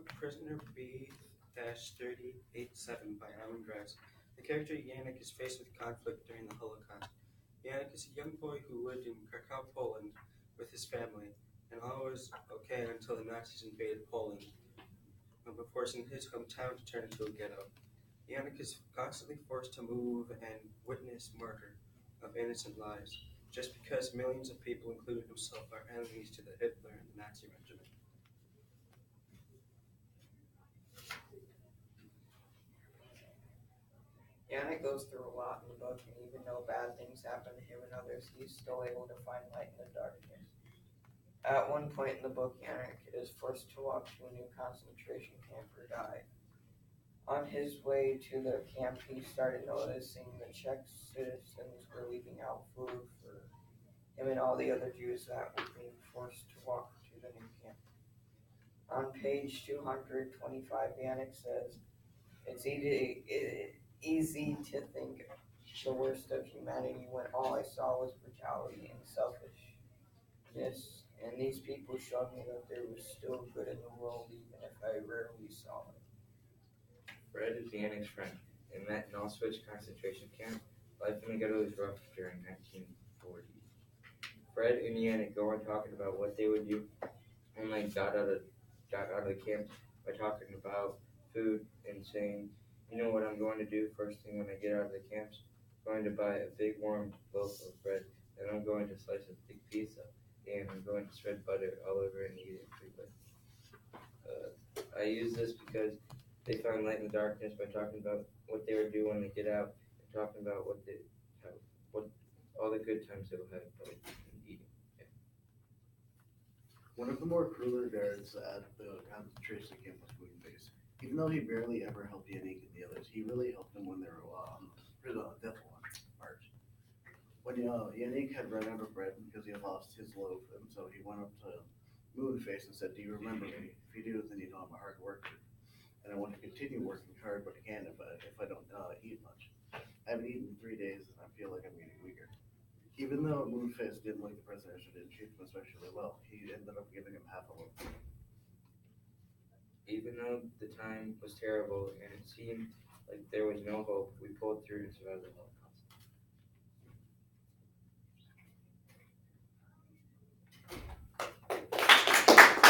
book Prisoner B-3087 by Alan Grass, the character Yannick is faced with conflict during the Holocaust. Yannick is a young boy who lived in Krakow, Poland with his family, and all was okay until the Nazis invaded Poland, forcing his hometown to turn into a ghetto. Yannick is constantly forced to move and witness murder of innocent lives, just because millions of people, including himself, are enemies to the Hitler and the Nazi regime. Yannick goes through a lot in the book, and even though bad things happen to him and others, he's still able to find light in the darkness. At one point in the book, Yannick is forced to walk to a new concentration camp or die. On his way to the camp, he started noticing the Czech citizens were leaving out food for him and all the other Jews that were being forced to walk to the new camp. On page 225, Yannick says, it's easy to think the worst of humanity when all I saw was brutality and selfishness, and these people showed me that there was still good in the world even if I rarely saw it. Fred is Yannick's friend. They met in Auschwitz concentration camp. Life in the ghetto was rough during 1940. Fred and Yannick go on talking about what they would do when they got out of the camp by talking about food and saying, you know what I'm going to do first thing when I get out of the camps? I'm going to buy a big warm loaf of bread, then I'm going to slice a big pizza, and I'm going to spread butter all over it and eat it quickly. I use this because they found light in the darkness by talking about what they would do when they get out and talking about what all the good times they will have by eating. Yeah. One of the more crueler guards at the concentration camp was Moonface. Even though he barely ever helped Yannick and the others, he really helped them when they were on the death march. When Yannick had run out of bread because he had lost his loaf, and so he went up to Moonface and said, "Do you remember me? If you do, then you know I'm a hard worker, and I want to continue working hard, but I can't if I don't eat much. I haven't eaten in 3 days, and I feel like I'm getting weaker." Even though Moonface didn't like the prisoners or didn't treat them especially well, he ended up giving him half a loaf. Even though the time was terrible and it seemed like there was no hope, we pulled through and survived the Holocaust.